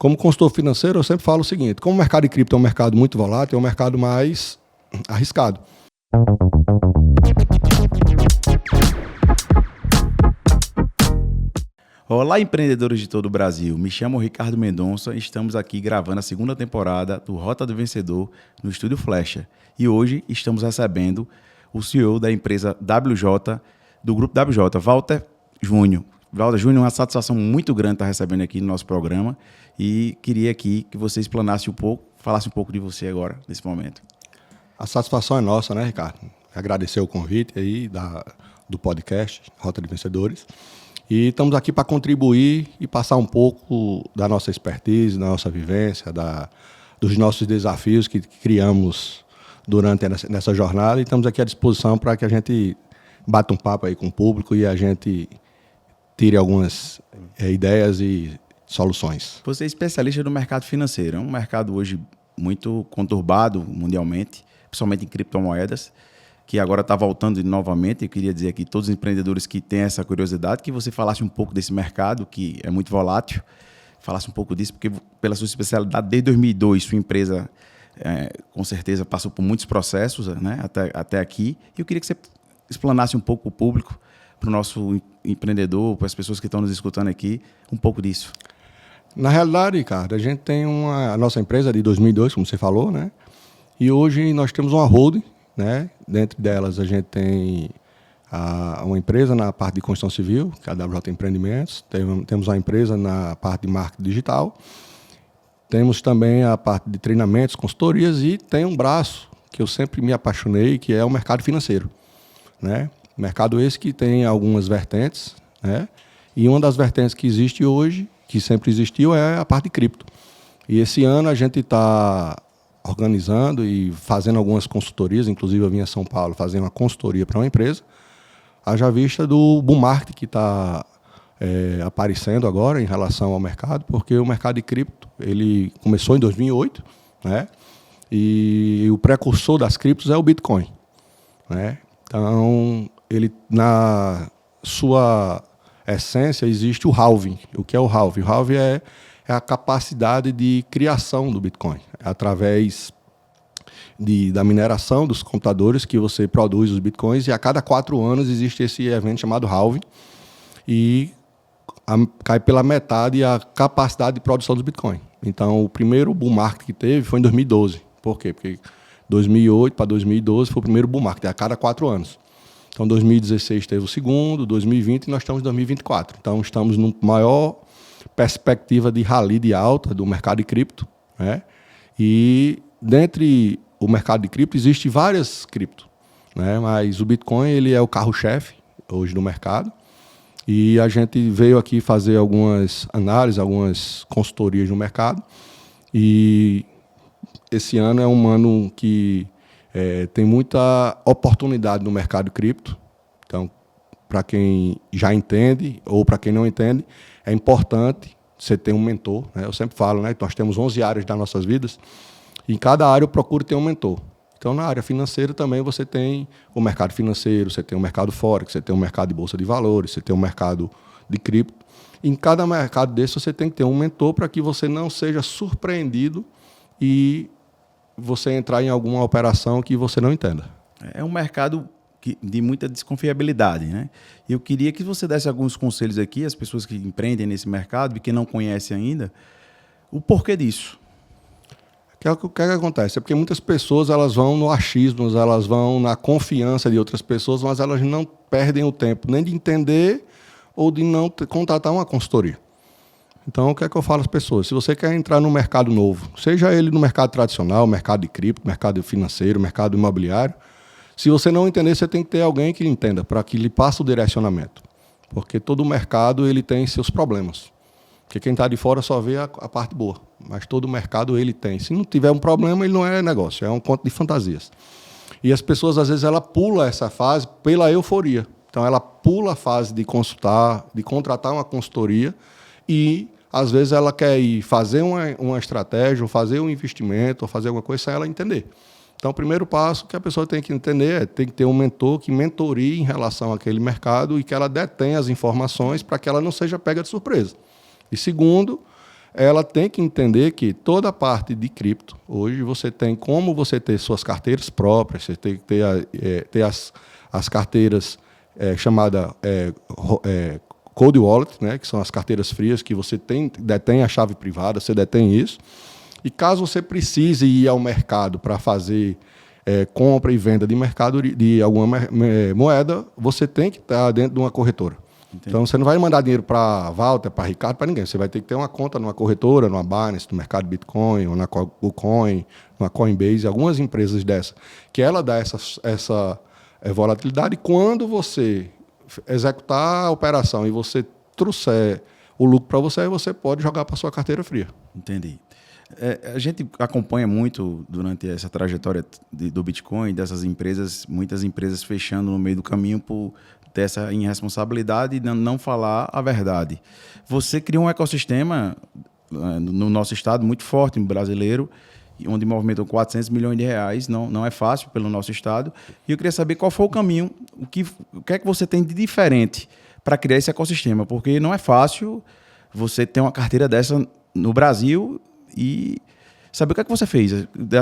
Como consultor financeiro, eu sempre falo o seguinte: como o mercado de cripto é um mercado muito volátil, é um mercado mais arriscado. Olá, empreendedores de todo o Brasil. Me chamo Ricardo Mendonça e estamos aqui gravando a segunda temporada do Rota do Vencedor no Estúdio Flecha. E hoje estamos recebendo o CEO da empresa WJ, do Grupo WJ, Walter Júnior. Walter Júnior, uma satisfação muito grande estar recebendo aqui no nosso programa e queria aqui que você explanasse um pouco, falasse um pouco de você agora, nesse momento. A satisfação é nossa, né, Ricardo? Agradecer o convite aí do podcast Rota de Vencedores. E estamos aqui para contribuir e passar um pouco da nossa expertise, da nossa vivência, dos nossos desafios que criamos durante nessa jornada. E estamos aqui à disposição para que a gente bata um papo aí com o público e a gente tire algumas ideias e soluções. Você é especialista no mercado financeiro. É um mercado hoje muito conturbado mundialmente, principalmente em criptomoedas, que agora está voltando novamente. Eu queria dizer aqui, todos os empreendedores que têm essa curiosidade, que você falasse um pouco desse mercado, que é muito volátil, falasse um pouco disso, porque pela sua especialidade, desde 2002, sua empresa, com certeza, passou por muitos processos, né, até aqui. E eu queria que você explanasse um pouco o público, para o nosso empreendedor, para as pessoas que estão nos escutando aqui, um pouco disso. Na realidade, Ricardo, a gente tem a nossa empresa de 2002, como você falou, né? E hoje nós temos uma holding, né? Dentro delas a gente tem uma empresa na parte de construção civil, que é a WJ Empreendimentos. Temos uma empresa na parte de marketing digital. Temos também a parte de treinamentos, consultorias e tem um braço que eu sempre me apaixonei, que é o mercado financeiro, né? Mercado esse que tem algumas vertentes, né? E uma das vertentes que existe hoje, que sempre existiu, é a parte de cripto. E esse ano a gente está organizando e fazendo algumas consultorias, inclusive eu vim a São Paulo fazer uma consultoria para uma empresa, haja vista do boom market que está aparecendo agora em relação ao mercado, porque o mercado de cripto ele começou em 2008, né? E o precursor das criptos é o Bitcoin, né? Então, ele, na sua essência, existe o halving. O que é o halving? O halving é a capacidade de criação do Bitcoin. É através da mineração dos computadores que você produz os Bitcoins, e a cada 4 anos existe esse evento chamado halving, e cai pela metade a capacidade de produção dos Bitcoin. Então, o primeiro bull market que teve foi em 2012. Por quê? Porque 2008 para 2012 foi o primeiro bull market, a cada 4 anos. Então, 2016 teve o segundo, 2020 e nós estamos em 2024. Então, estamos numa maior perspectiva de rally de alta do mercado de cripto, né? E dentre o mercado de cripto, existe várias cripto, né? Mas o Bitcoin ele é o carro-chefe hoje do mercado. E a gente veio aqui fazer algumas análises, algumas consultorias no mercado. E esse ano é um ano que tem muita oportunidade no mercado cripto. Então, para quem já entende ou para quem não entende, é importante você ter um mentor, né? Eu sempre falo, né, que nós temos 11 áreas das nossas vidas, e em cada área eu procuro ter um mentor. Então, na área financeira também você tem o mercado financeiro, você tem o mercado forex, você tem o mercado de bolsa de valores, você tem o mercado de cripto. Em cada mercado desse você tem que ter um mentor para que você não seja surpreendido e você entrar em alguma operação que você não entenda. É um mercado de muita desconfiabilidade, né? Eu queria que você desse alguns conselhos aqui às pessoas que empreendem nesse mercado e que não conhecem ainda, o porquê disso. O que acontece? É porque muitas pessoas elas vão no achismo, elas vão na confiança de outras pessoas, mas elas não perdem o tempo nem de entender ou de não contratar uma consultoria. Então, o que é que eu falo às pessoas? Se você quer entrar no mercado novo, seja ele no mercado tradicional, mercado de cripto, mercado financeiro, mercado imobiliário, se você não entender, você tem que ter alguém que entenda, para que lhe passe o direcionamento. Porque todo mercado ele tem seus problemas. Porque quem está de fora só vê a parte boa, mas todo mercado ele tem. Se não tiver um problema, ele não é negócio, é um conto de fantasias. E as pessoas, às vezes, ela pula essa fase pela euforia. Então, ela pula a fase de consultar, de contratar uma consultoria e às vezes ela quer ir fazer uma estratégia, ou fazer um investimento, ou fazer alguma coisa sem ela entender. Então, o primeiro passo que a pessoa tem que entender é tem que ter um mentor que mentorie em relação àquele mercado e que ela detenha as informações para que ela não seja pega de surpresa. E segundo, ela tem que entender que toda a parte de cripto, hoje você tem como você ter suas carteiras próprias, você tem que ter as carteiras chamadas Cold Wallet, né, que são as carteiras frias, que você detém a chave privada, você detém isso. E caso você precise ir ao mercado para fazer compra e venda de mercado de alguma moeda, você tem que estar dentro de uma corretora. Entendi. Então, você não vai mandar dinheiro para Walter, para Ricardo, para ninguém. Você vai ter que ter uma conta numa corretora, numa Binance, no mercado Bitcoin, ou na KuCoin, numa Coinbase, algumas empresas dessas, que ela dá essa volatilidade. E quando você executar a operação e você trouxer o lucro para você, você pode jogar para sua carteira fria. Entendi. A gente acompanha muito durante essa trajetória do Bitcoin, dessas empresas, muitas empresas fechando no meio do caminho por ter essa irresponsabilidade e não falar a verdade. Você criou um ecossistema no nosso estado muito forte, brasileiro, onde movimentam 400 milhões de reais, não é fácil pelo nosso estado. E eu queria saber qual foi o caminho, o que é que você tem de diferente para criar esse ecossistema, porque não é fácil você ter uma carteira dessa no Brasil e saber o que é que você fez,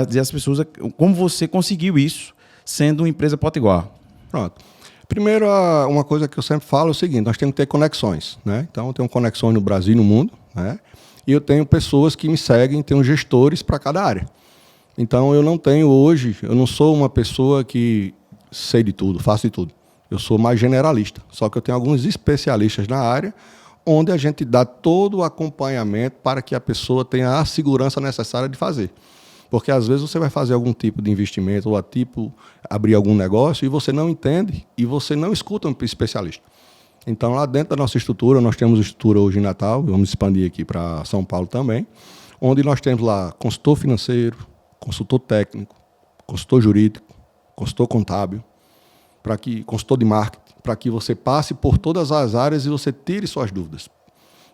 dizer às pessoas como você conseguiu isso sendo uma empresa potiguar. Pronto. Primeiro, uma coisa que eu sempre falo é o seguinte, nós temos que ter conexões, né? Então, eu tenho conexões no Brasil e no mundo, né? E eu tenho pessoas que me seguem, tenho gestores para cada área. Então, eu não sou uma pessoa que sei de tudo, faço de tudo. Eu sou mais generalista, só que eu tenho alguns especialistas na área, onde a gente dá todo o acompanhamento para que a pessoa tenha a segurança necessária de fazer. Porque, às vezes, você vai fazer algum tipo de investimento ou abrir algum negócio e você não entende e você não escuta um especialista. Então, lá dentro da nossa estrutura, nós temos estrutura hoje em Natal, vamos expandir aqui para São Paulo também, onde nós temos lá consultor financeiro, consultor técnico, consultor jurídico, consultor contábil, consultor de marketing, para que você passe por todas as áreas e você tire suas dúvidas.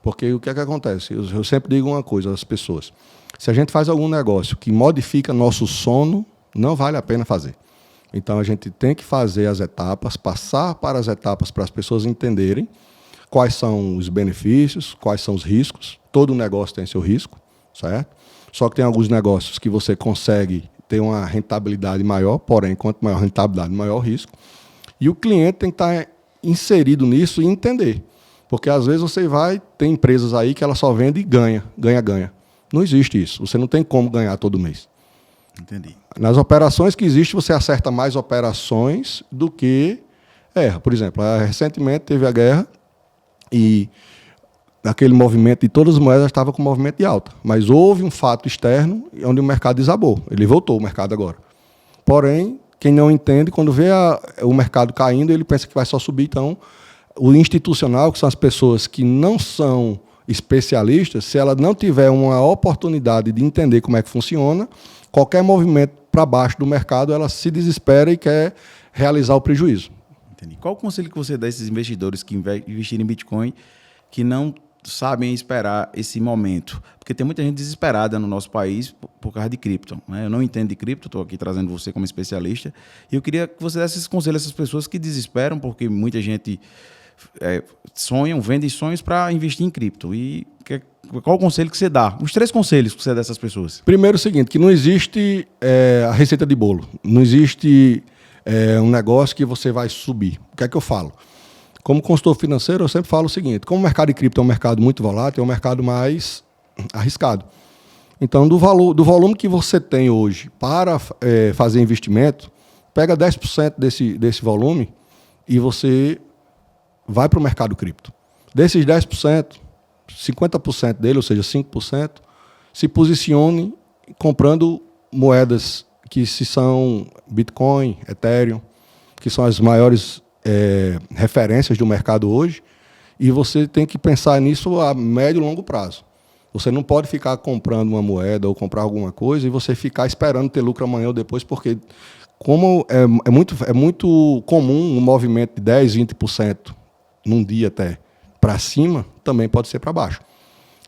Porque o que é que acontece? Eu sempre digo uma coisa às pessoas. Se a gente faz algum negócio que modifica nosso sono, não vale a pena fazer. Então, a gente tem que fazer as etapas, passar para as etapas para as pessoas entenderem quais são os benefícios, quais são os riscos. Todo negócio tem seu risco, certo? Só que tem alguns negócios que você consegue ter uma rentabilidade maior, porém, quanto maior a rentabilidade, maior o risco. E o cliente tem que estar inserido nisso e entender. Porque, às vezes, tem empresas aí que ela só vende e ganha. Não existe isso. Você não tem como ganhar todo mês. Entendi. Nas operações que existem, você acerta mais operações do que erra. Por exemplo, recentemente teve a guerra e aquele movimento de todas as moedas estava com movimento de alta. Mas houve um fato externo onde o mercado desabou. Ele voltou, o mercado agora. Porém, quem não entende, quando vê o mercado caindo, ele pensa que vai só subir. Então, o institucional, que são as pessoas que não são especialistas, se ela não tiver uma oportunidade de entender como é que funciona, qualquer movimento para baixo do mercado, ela se desespera e quer realizar o prejuízo. Entendi. Qual o conselho que você dá a esses investidores que investirem em Bitcoin que não sabem esperar esse momento? Porque tem muita gente desesperada no nosso país por causa de cripto, né? Eu não entendo de cripto, estou aqui trazendo você como especialista, e eu queria que você desse esse conselho a essas pessoas que desesperam, porque muita gente vende sonhos para investir em cripto. E qual o conselho que você dá? Os 3 conselhos que você dá a essas pessoas. Primeiro, o seguinte, que não existe a receita de bolo. Não existe um negócio que você vai subir. O que é que eu falo? Como consultor financeiro, eu sempre falo o seguinte, como o mercado de cripto é um mercado muito volátil, é um mercado mais arriscado. Então, do volume que você tem hoje para fazer investimento, pega 10% desse volume e você vai para o mercado cripto. Desses 10%, 50% dele, ou seja, 5%, se posicione comprando moedas que são Bitcoin, Ethereum, que são as maiores referências do mercado hoje, e você tem que pensar nisso a médio e longo prazo. Você não pode ficar comprando uma moeda ou comprar alguma coisa e você ficar esperando ter lucro amanhã ou depois, porque como é muito comum um movimento de 10%, 20%, num dia até para cima, também pode ser para baixo.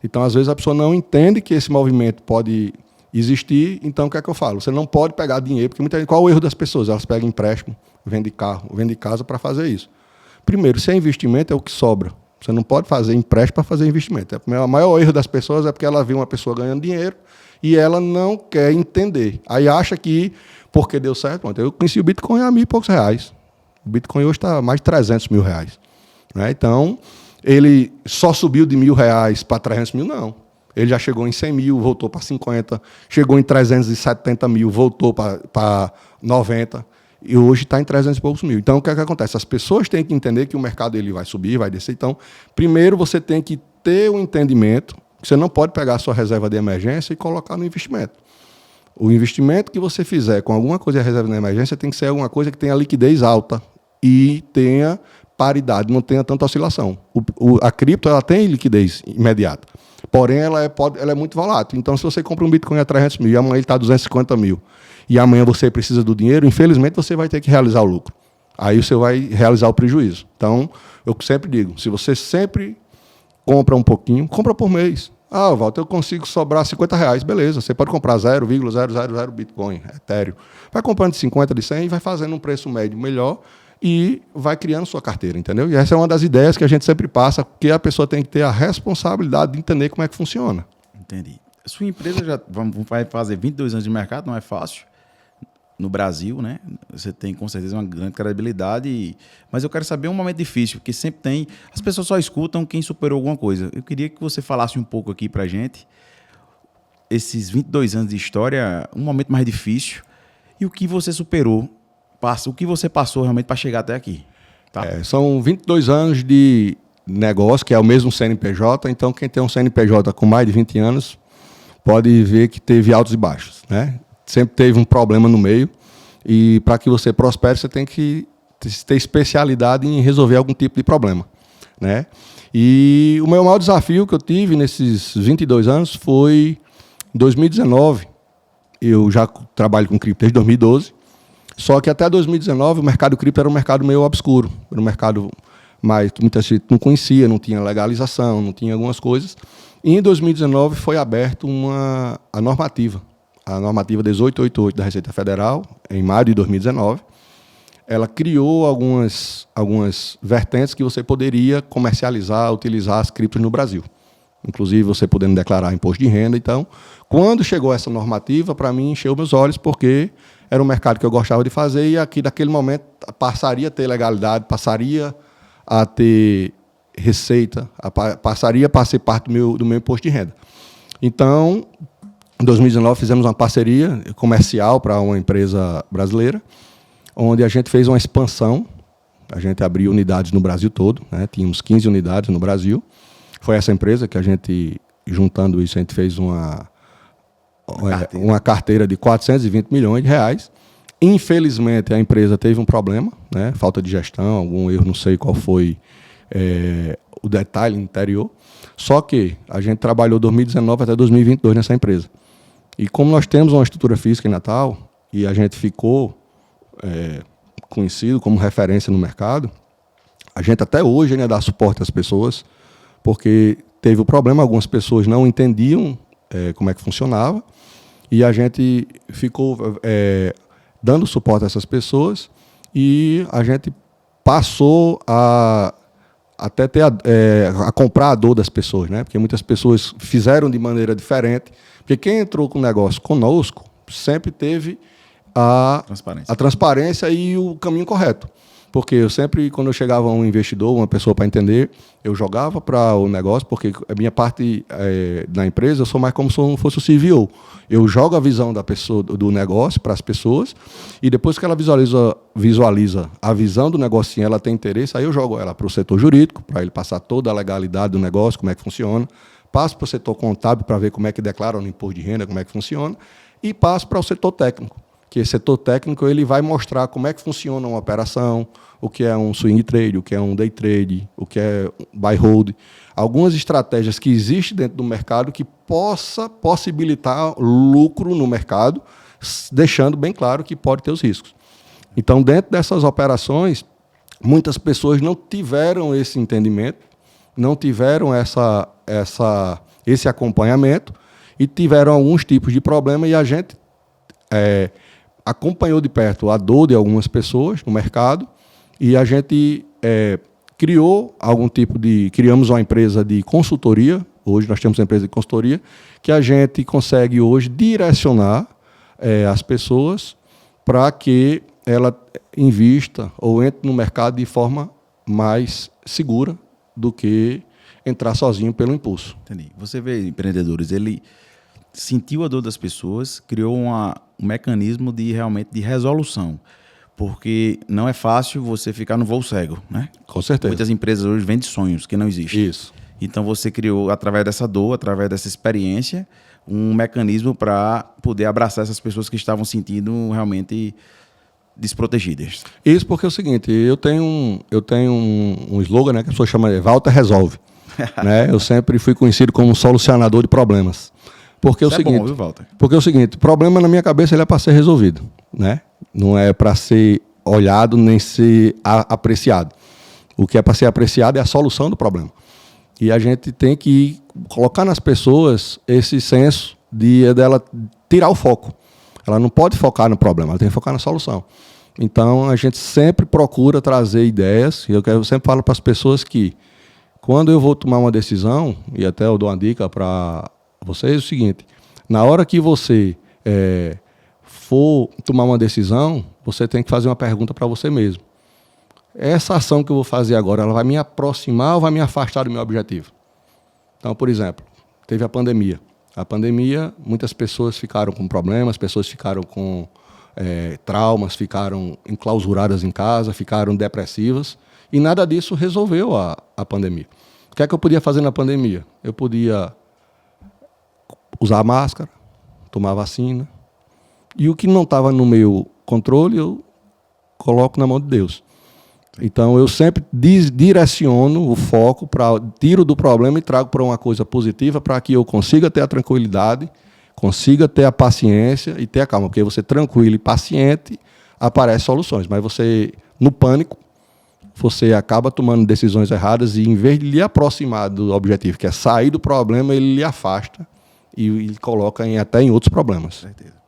Então, às vezes, a pessoa não entende que esse movimento pode existir, então o que é que eu falo? Você não pode pegar dinheiro, porque muita gente, qual é o erro das pessoas? Elas pegam empréstimo, vendem carro, vendem casa para fazer isso. Primeiro, se é investimento, é o que sobra. Você não pode fazer empréstimo para fazer investimento. O maior erro das pessoas é porque ela vê uma pessoa ganhando dinheiro e ela não quer entender. Aí acha que, porque deu certo, eu conheci o Bitcoin a R$1.000 e poucos. O Bitcoin hoje está mais de R$300 mil. Né? Então, ele só subiu de R$1.000 para 300 mil? Não. Ele já chegou em 100 mil, voltou para 50, chegou em 370 mil, voltou para 90, e hoje está em 300 e poucos mil. Então, o que é que acontece? As pessoas têm que entender que o mercado ele vai subir, vai descer. Então, primeiro você tem que ter um entendimento que você não pode pegar a sua reserva de emergência e colocar no investimento. O investimento que você fizer com alguma coisa de reserva de emergência tem que ser alguma coisa que tenha liquidez alta e tenha paridade, não tenha tanta oscilação. A cripto ela tem liquidez imediata, porém ela é muito volátil. Então, se você compra um Bitcoin a 300 mil e amanhã ele está a 250 mil e amanhã você precisa do dinheiro, infelizmente você vai ter que realizar o lucro. Aí você vai realizar o prejuízo. Então, eu sempre digo, se você sempre compra um pouquinho, compra por mês. Walter, eu consigo sobrar R$50. Beleza, você pode comprar 0,000 Bitcoin, Ethereum. Vai comprando de 50, de 100 e vai fazendo um preço médio melhor e vai criando sua carteira, entendeu? E essa é uma das ideias que a gente sempre passa, porque a pessoa tem que ter a responsabilidade de entender como é que funciona. Entendi. Sua empresa já vai fazer 22 anos de mercado, não é fácil. No Brasil, né? Você tem com certeza uma grande credibilidade, mas eu quero saber um momento difícil, porque sempre tem... As pessoas só escutam quem superou alguma coisa. Eu queria que você falasse um pouco aqui pra gente, esses 22 anos de história, um momento mais difícil, e o que você superou, o que você passou realmente para chegar até aqui. Tá? São 22 anos de negócio, que é o mesmo CNPJ, então quem tem um CNPJ com mais de 20 anos pode ver que teve altos e baixos, né? Sempre teve um problema no meio, e para que você prospere, você tem que ter especialidade em resolver algum tipo de problema, né? E o meu maior desafio que eu tive nesses 22 anos foi em 2019. Eu já trabalho com cripto desde 2012, só que até 2019 o mercado cripto era um mercado meio obscuro, era um mercado que muita gente não conhecia, não tinha legalização, não tinha algumas coisas. E em 2019 foi aberto a normativa 1888 da Receita Federal, em maio de 2019. Ela criou algumas vertentes que você poderia comercializar, utilizar as criptos no Brasil. Inclusive você podendo declarar imposto de renda. Então, quando chegou essa normativa, para mim encheu meus olhos, porque era um mercado que eu gostava de fazer e aqui, naquele momento, passaria a ter legalidade, passaria a ter receita, passaria a ser parte do meu imposto de renda. Então, em 2019, fizemos uma parceria comercial para uma empresa brasileira, onde a gente fez uma expansão. A gente abriu unidades no Brasil todo, né? Tínhamos 15 unidades no Brasil. Foi essa empresa que a gente, juntando isso, a gente fez uma carteira de R$420 milhões. Infelizmente, a empresa teve um problema, né? Falta de gestão, algum erro, não sei qual foi o detalhe interior. Só que a gente trabalhou 2019 até 2022 nessa empresa. E como nós temos uma estrutura física em Natal, e a gente ficou conhecido como referência no mercado, a gente até hoje ainda dá suporte às pessoas, porque teve o problema, algumas pessoas não entendiam como é que funcionava, e a gente ficou dando suporte a essas pessoas, e a gente passou a até a comprar a dor das pessoas, né? Porque muitas pessoas fizeram de maneira diferente, porque quem entrou com o negócio conosco sempre teve a transparência e o caminho correto. Porque eu sempre, quando eu chegava um investidor, uma pessoa para entender, eu jogava para o negócio, porque a minha parte na empresa, eu sou mais como se eu fosse o CVO. Eu jogo a visão da pessoa, do negócio para as pessoas, e depois que ela visualiza a visão do negocinho, ela tem interesse, aí eu jogo ela para o setor jurídico, para ele passar toda a legalidade do negócio, como é que funciona, passo para o setor contábil para ver como é que declara no imposto de renda, como é que funciona, e passo para o setor técnico, que esse setor técnico ele vai mostrar como é que funciona uma operação, o que é um swing trade, o que é um day trade, o que é buy hold, algumas estratégias que existem dentro do mercado que possa possibilitar lucro no mercado, deixando bem claro que pode ter os riscos. Então, dentro dessas operações, muitas pessoas não tiveram esse entendimento, não tiveram esse acompanhamento e tiveram alguns tipos de problema, e a gente acompanhou de perto a dor de algumas pessoas no mercado, e a gente criamos uma empresa de consultoria. Hoje nós temos uma empresa de consultoria que a gente consegue hoje direcionar as pessoas para que ela invista ou entre no mercado de forma mais segura do que entrar sozinho pelo impulso. Entendi. Você vê empreendedores, ele sentiu a dor das pessoas, criou um mecanismo realmente de resolução. Porque não é fácil você ficar no voo cego, né? Com certeza. Muitas empresas hoje vendem sonhos que não existem. Isso. Então você criou, através dessa dor, através dessa experiência, um mecanismo para poder abraçar essas pessoas que estavam sentindo realmente desprotegidas. Isso porque é o seguinte, eu tenho um slogan, né, que a pessoa chama de Walter Resolve. Né? Eu sempre fui conhecido como um solucionador de problemas. Porque Isso é o seguinte, bom, viu, Walter? porque é o seguinte, problema na minha cabeça ele é para ser resolvido, né? Não é para ser olhado nem ser apreciado. O que é para ser apreciado é a solução do problema. E a gente tem que colocar nas pessoas esse senso dela tirar o foco. Ela não pode focar no problema, ela tem que focar na solução. Então, a gente sempre procura trazer ideias, e eu sempre falo para as pessoas que, quando eu vou tomar uma decisão, e até eu dou uma dica para vocês, é o seguinte, na hora que você for tomar uma decisão, você tem que fazer uma pergunta para você mesmo. Essa ação que eu vou fazer agora, ela vai me aproximar ou vai me afastar do meu objetivo? Então, por exemplo, teve a pandemia. A pandemia, muitas pessoas ficaram com problemas, pessoas ficaram com traumas, ficaram enclausuradas em casa, ficaram depressivas, e nada disso resolveu a pandemia. O que é que eu podia fazer na pandemia? Eu podia usar máscara, tomar vacina, e o que não estava no meu controle, eu coloco na mão de Deus. Então, eu sempre direciono o foco, tiro do problema e trago para uma coisa positiva para que eu consiga ter a tranquilidade, consiga ter a paciência e ter a calma. Porque você tranquilo e paciente, aparecem soluções. Mas você, no pânico, você acaba tomando decisões erradas e, em vez de lhe aproximar do objetivo, que é sair do problema, ele lhe afasta e coloca até em outros problemas. Certeza.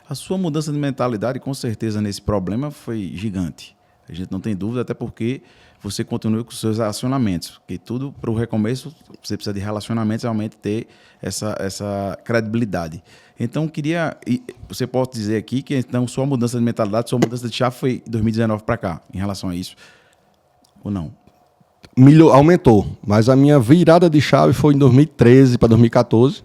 A sua mudança de mentalidade, com certeza, nesse problema foi gigante. A gente não tem dúvida, até porque você continua com os seus relacionamentos. Porque tudo, para o recomeço, você precisa de relacionamentos, realmente ter essa credibilidade. Então, você pode dizer aqui que então, sua mudança de mentalidade, sua mudança de chave foi de 2019 para cá, em relação a isso, ou não? Aumentou, mas a minha virada de chave foi em 2013 para 2014,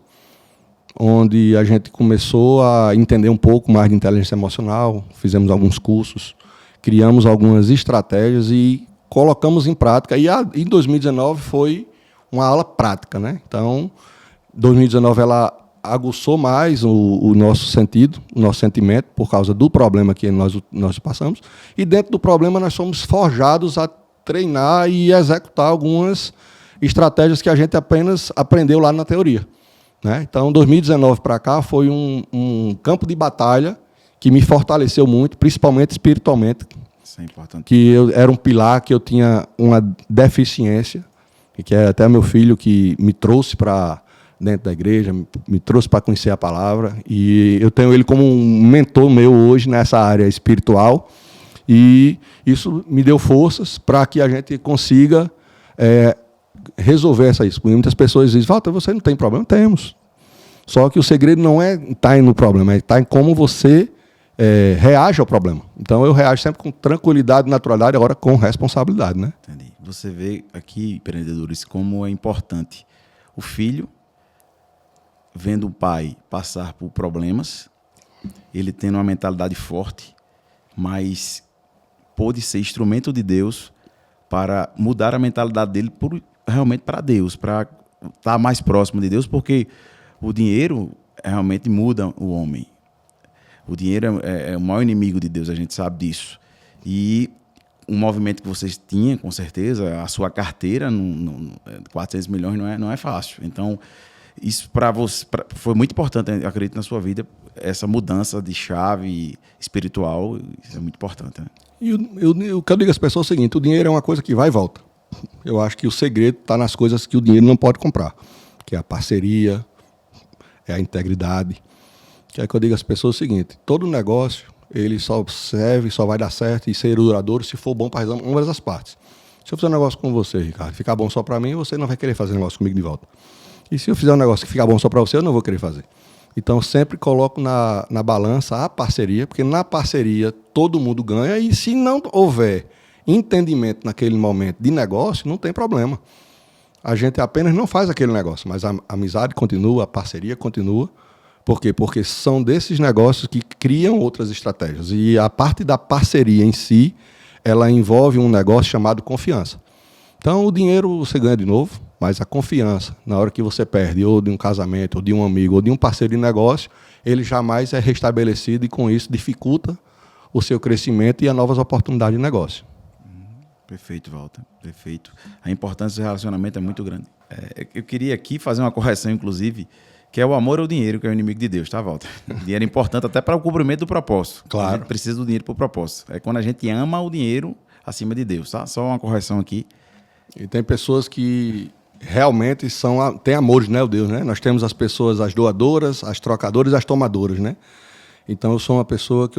onde a gente começou a entender um pouco mais de inteligência emocional, fizemos alguns cursos, criamos algumas estratégias e colocamos em prática. E em 2019 foi uma aula prática, né? Então, 2019 ela aguçou mais o nosso sentido, o nosso sentimento, por causa do problema que nós passamos. E dentro do problema nós somos forjados a treinar e executar algumas estratégias que a gente apenas aprendeu lá na teoria, né? Então, 2019 para cá foi um campo de batalha que me fortaleceu muito, principalmente espiritualmente. Isso é importante. Que era um pilar que eu tinha uma deficiência, e que é até meu filho que me trouxe para dentro da igreja, me trouxe para conhecer a palavra, e eu tenho ele como um mentor meu hoje nessa área espiritual, e isso me deu forças para que a gente consiga resolver isso. Muitas pessoas dizem, Walter, você não tem problema? Temos. Só que o segredo não é estar no problema, é estar em como você reage ao problema. Então, eu reajo sempre com tranquilidade e naturalidade, agora com responsabilidade, né? Entendi. Você vê aqui, empreendedores, como é importante o filho, vendo o pai passar por problemas, ele tendo uma mentalidade forte, mas pôde ser instrumento de Deus para mudar a mentalidade dele realmente para Deus, para estar mais próximo de Deus, porque o dinheiro realmente muda o homem. O dinheiro é o maior inimigo de Deus, a gente sabe disso. E um movimento que vocês tinham, com certeza, a sua carteira, 400 milhões não é fácil. Então, isso para você foi muito importante, eu acredito, na sua vida, essa mudança de chave espiritual, isso é muito importante. Né? E o que eu digo às pessoas é o seguinte, o dinheiro é uma coisa que vai e volta. Eu acho que o segredo está nas coisas que o dinheiro não pode comprar, que é a parceria, é a integridade. Que é que eu digo às pessoas o seguinte, todo negócio, ele só serve, só vai dar certo e ser duradouro se for bom para ambas as partes. Se eu fizer um negócio com você, Ricardo, ficar bom só para mim, você não vai querer fazer negócio comigo de volta. E se eu fizer um negócio que ficar bom só para você, eu não vou querer fazer. Então, eu sempre coloco na balança a parceria, porque na parceria todo mundo ganha, e se não houver entendimento naquele momento de negócio, não tem problema. A gente apenas não faz aquele negócio, mas a amizade continua, a parceria continua. Por quê? Porque são desses negócios que criam outras estratégias. E a parte da parceria em si, ela envolve um negócio chamado confiança. Então, o dinheiro você ganha de novo, mas a confiança, na hora que você perde, ou de um casamento, ou de um amigo, ou de um parceiro de negócio, ele jamais é restabelecido e, com isso, dificulta o seu crescimento e as novas oportunidades de negócio. Perfeito, Walter. Perfeito. A importância do relacionamento é muito grande. Eu queria aqui fazer uma correção, inclusive, que é o amor ao dinheiro, que é o inimigo de Deus, tá, Walter? O dinheiro é importante até para o cumprimento do propósito. Claro. A gente precisa do dinheiro para o propósito. É quando a gente ama o dinheiro acima de Deus, tá? Só uma correção aqui. E tem pessoas que realmente têm amores, né, o Deus, né? Nós temos as pessoas, as doadoras, as trocadoras e as tomadoras, né? Então, eu sou uma pessoa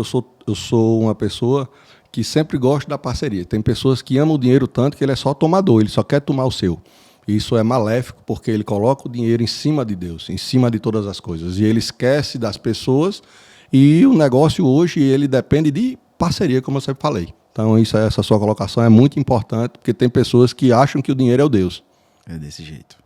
que sempre gosta da parceria. Tem pessoas que amam o dinheiro tanto que ele é só tomador, ele só quer tomar o seu. Isso é maléfico porque ele coloca o dinheiro em cima de Deus, em cima de todas as coisas. E ele esquece das pessoas, e o negócio hoje ele depende de parceria, como eu sempre falei. Então essa sua colocação é muito importante, porque tem pessoas que acham que o dinheiro é o Deus. É desse jeito.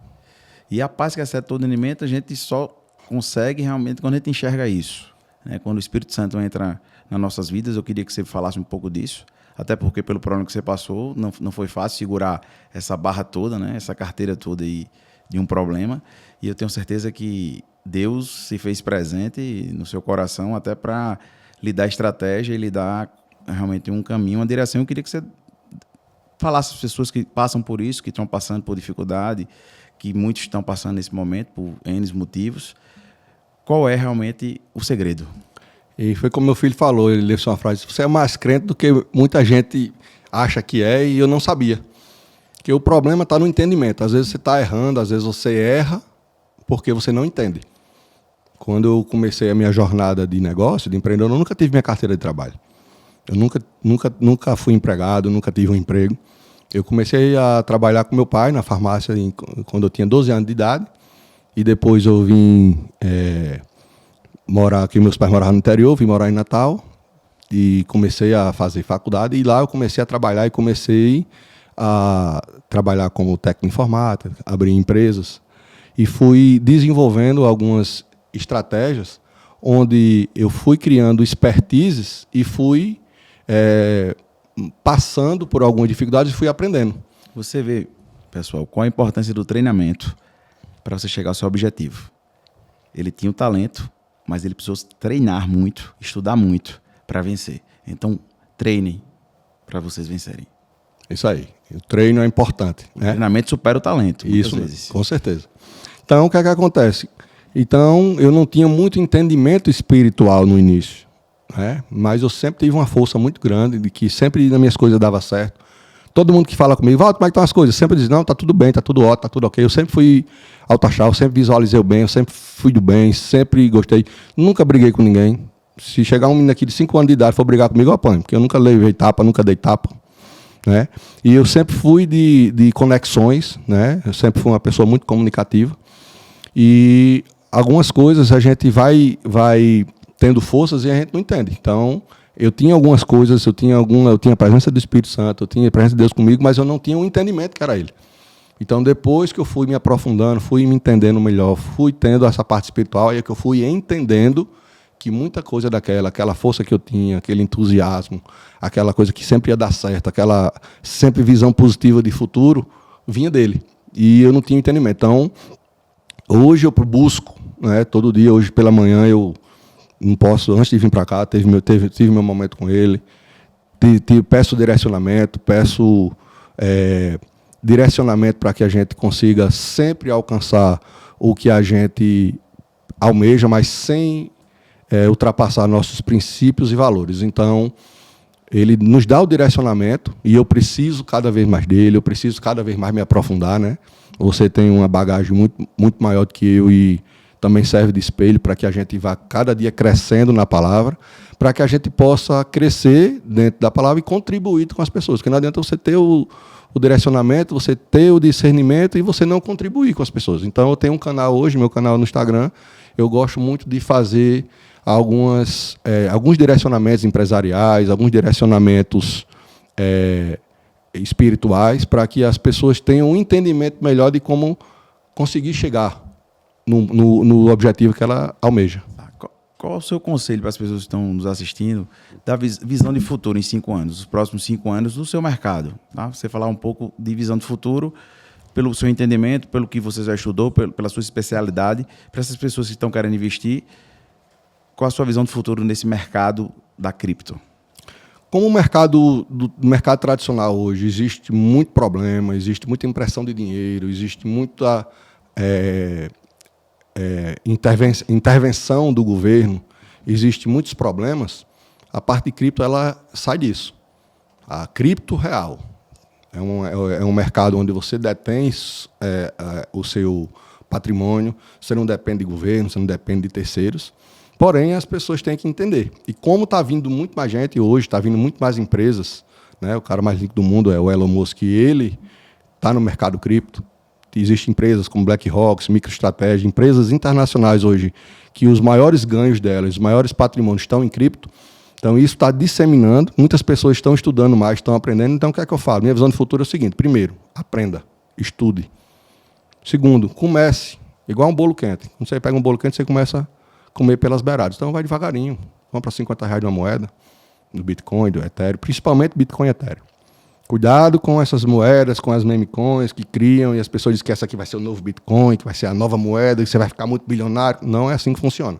E a paz que excede todo entendimento, a gente só consegue realmente quando a gente enxerga isso, né? Quando o Espírito Santo entra nas nossas vidas. Eu queria que você falasse um pouco disso, até porque pelo problema que você passou, não foi fácil segurar essa barra toda, né? Essa carteira toda aí de um problema. E eu tenho certeza que Deus se fez presente no seu coração até para lhe dar estratégia e lhe dar realmente um caminho, uma direção. Eu queria que você falasse às pessoas que passam por isso, que estão passando por dificuldade, que muitos estão passando nesse momento por N motivos. Qual é realmente o segredo? E foi como meu filho falou, ele leu uma frase: você é mais crente do que muita gente acha que é, e eu não sabia. Porque o problema está no entendimento. Às vezes você está errando, às vezes você erra porque você não entende. Quando eu comecei a minha jornada de negócio, de empreendedor, eu nunca tive minha carteira de trabalho. Eu nunca fui empregado, nunca tive um emprego. Eu comecei a trabalhar com meu pai na farmácia quando eu tinha 12 anos de idade. E depois eu vim morar aqui, meus pais moravam no interior, vim morar em Natal. E comecei a fazer faculdade. E lá eu comecei a trabalhar como técnico em informática, abrir empresas. E fui desenvolvendo algumas estratégias onde eu fui criando expertises e fui passando por algumas dificuldades e fui aprendendo. Você vê, pessoal, qual a importância do treinamento para você chegar ao seu objetivo. Ele tinha o talento, mas ele precisou treinar muito, estudar muito para vencer. Então, treinem para vocês vencerem. Isso aí. O treino é importante. O treinamento supera o talento. Isso, vezes. Com certeza. Então, o que é que acontece? Então, eu não tinha muito entendimento espiritual no início, né? Mas eu sempre tive uma força muito grande de que sempre nas minhas coisas dava certo. Todo mundo que fala comigo: Walter, como é que estão as coisas? Sempre diz: não, tá tudo bem, tá tudo ótimo, tá tudo ok. Eu sempre fui autoachar, eu sempre visualizei o bem, eu sempre fui do bem, sempre gostei. Nunca briguei com ninguém. Se chegar um menino aqui de 5 anos de idade e for brigar comigo, eu apanho, porque eu nunca levei tapa, nunca dei tapa, né? E eu sempre fui de conexões, né? Eu sempre fui uma pessoa muito comunicativa. E algumas coisas a gente vai tendo forças e a gente não entende. Então, eu tinha algumas coisas, eu tinha a presença do Espírito Santo, eu tinha a presença de Deus comigo, mas eu não tinha um entendimento que era Ele. Então, depois que eu fui me aprofundando, fui me entendendo melhor, fui tendo essa parte espiritual, aí é que eu fui entendendo que muita coisa aquela força que eu tinha, aquele entusiasmo, aquela coisa que sempre ia dar certo, aquela sempre visão positiva de futuro, vinha dele. E eu não tinha entendimento. Então, hoje eu busco, né, todo dia, hoje pela manhã eu não posso, antes de vir para cá, tive meu momento com ele, peço direcionamento, direcionamento para que a gente consiga sempre alcançar o que a gente almeja, mas sem ultrapassar nossos princípios e valores. Então, ele nos dá o direcionamento e eu preciso cada vez mais dele, eu preciso cada vez mais me aprofundar, né? Você tem uma bagagem muito, muito maior do que eu e também serve de espelho para que a gente vá cada dia crescendo na palavra, para que a gente possa crescer dentro da palavra e contribuir com as pessoas. Porque não adianta você ter o direcionamento, você ter o discernimento e você não contribuir com as pessoas. Então, eu tenho um canal hoje, meu canal no Instagram, eu gosto muito de fazer alguns direcionamentos empresariais, alguns direcionamentos espirituais, para que as pessoas tenham um entendimento melhor de como conseguir chegar no objetivo que ela almeja. Qual o seu conselho para as pessoas que estão nos assistindo da visão de futuro em 5 anos, os próximos 5 anos do seu mercado? Tá? Você falar um pouco de visão de futuro, pelo seu entendimento, pelo que você já estudou, pela sua especialidade, para essas pessoas que estão querendo investir, qual a sua visão de futuro nesse mercado da cripto? Como o mercado tradicional hoje, existe muito problema, existe muita impressão de dinheiro, existe muita intervenção do governo, existe muitos problemas, a parte de cripto ela sai disso. A cripto real é um mercado onde você detém o seu patrimônio, você não depende de governo, você não depende de terceiros. Porém, as pessoas têm que entender. E como está vindo muito mais gente hoje, está vindo muito mais empresas, né? O cara mais rico do mundo é o Elon Musk, e ele está no mercado cripto. Existem empresas como BlackRock, MicroStrategy, empresas internacionais hoje, que os maiores ganhos delas, os maiores patrimônios estão em cripto. Então, isso está disseminando, muitas pessoas estão estudando mais, estão aprendendo. Então, o que é que eu falo? Minha visão de futuro é o seguinte: primeiro, aprenda, estude. Segundo, comece, igual um bolo quente. Quando você pega um bolo quente, você começa a comer pelas beiradas. Então, vai devagarinho, compra R$50 de uma moeda, do Bitcoin, do Ethereum, principalmente Bitcoin e Ethereum. Cuidado com essas moedas, com as meme coins que criam, e as pessoas dizem que essa aqui vai ser o novo Bitcoin, que vai ser a nova moeda, que você vai ficar muito bilionário. Não é assim que funciona.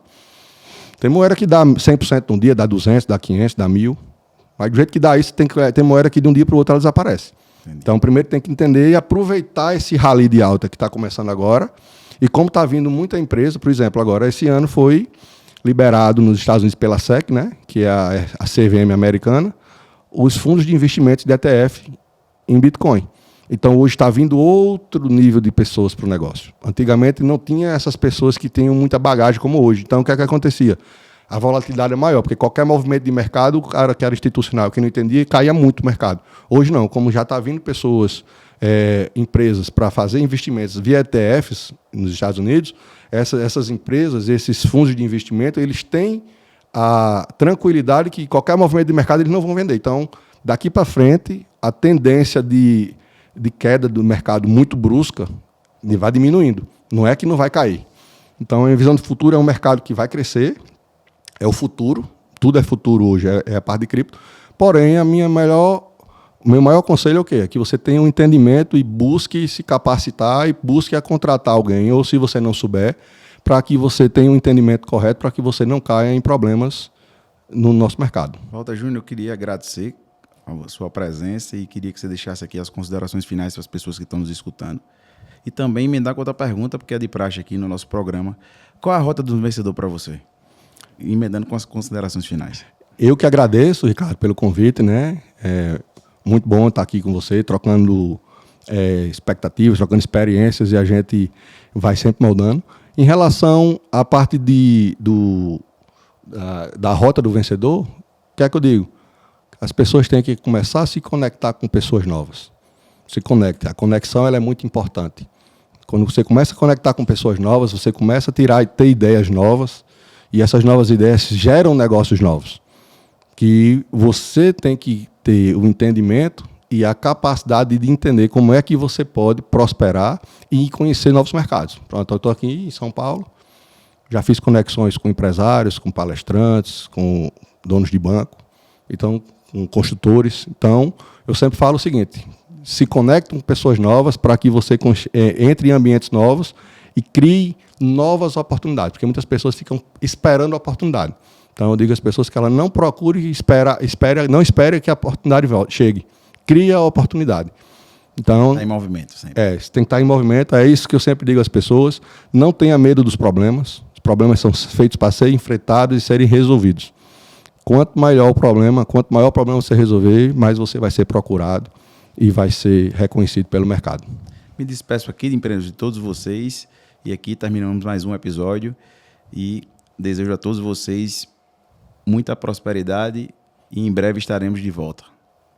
Tem moeda que dá 100% num dia, dá 200, dá 500, dá 1.000. Mas do jeito que dá isso, tem moeda que de um dia para o outro ela desaparece. Entendi. Então, primeiro tem que entender e aproveitar esse rally de alta que está começando agora. E como está vindo muita empresa, por exemplo, agora esse ano foi liberado nos Estados Unidos pela SEC, né, que é a CVM americana, os fundos de investimentos de ETF em Bitcoin. Então, hoje está vindo outro nível de pessoas para o negócio. Antigamente, não tinha essas pessoas que tinham muita bagagem como hoje. Então, o que é que acontecia? A volatilidade é maior, porque qualquer movimento de mercado, o cara que era institucional, que não entendia, caía muito o mercado. Hoje não, como já está vindo pessoas, empresas, para fazer investimentos via ETFs nos Estados Unidos, essas empresas, esses fundos de investimento, eles têm a tranquilidade que qualquer movimento de mercado eles não vão vender. Então, daqui para frente, a tendência de queda do mercado muito brusca vai diminuindo. Não é que não vai cair. Então, a visão de futuro é um mercado que vai crescer, é o futuro, tudo é futuro hoje, é a parte de cripto. Porém, o meu maior conselho é o quê? É que você tenha um entendimento e busque se capacitar e busque a contratar alguém, ou se você não souber, para que você tenha um entendimento correto, para que você não caia em problemas no nosso mercado. Walter Júnior, eu queria agradecer a sua presença e queria que você deixasse aqui as considerações finais para as pessoas que estão nos escutando. E também emendar com outra pergunta, porque é de praxe aqui no nosso programa. Qual é a rota do vencedor para você? Emendando com as considerações finais. Eu que agradeço, Ricardo, pelo convite, né? É muito bom estar aqui com você, trocando expectativas, trocando experiências, e a gente vai sempre moldando. Em relação à parte da rota do vencedor, o que é que eu digo? As pessoas têm que começar a se conectar com pessoas novas. Se conecte. A conexão ela é muito importante. Quando você começa a conectar com pessoas novas, você começa a ter ideias novas, e essas novas ideias geram negócios novos. Que você tem que ter o entendimento e a capacidade de entender como é que você pode prosperar e conhecer novos mercados. Pronto, eu estou aqui em São Paulo, já fiz conexões com empresários, com palestrantes, com donos de banco, então, com construtores. Então, eu sempre falo o seguinte: se conecte com pessoas novas para que você entre em ambientes novos e crie novas oportunidades, porque muitas pessoas ficam esperando a oportunidade. Então, eu digo às pessoas que ela não procure e não espere que a oportunidade chegue. Cria a oportunidade. Então, está em movimento sempre. Você tem que estar em movimento. É isso que eu sempre digo às pessoas. Não tenha medo dos problemas. Os problemas são feitos para serem enfrentados e serem resolvidos. Quanto maior o problema você resolver, mais você vai ser procurado e vai ser reconhecido pelo mercado. Me despeço aqui de empreendedores de todos vocês E aqui terminamos mais um episódio e desejo a todos vocês muita prosperidade e em breve estaremos de volta.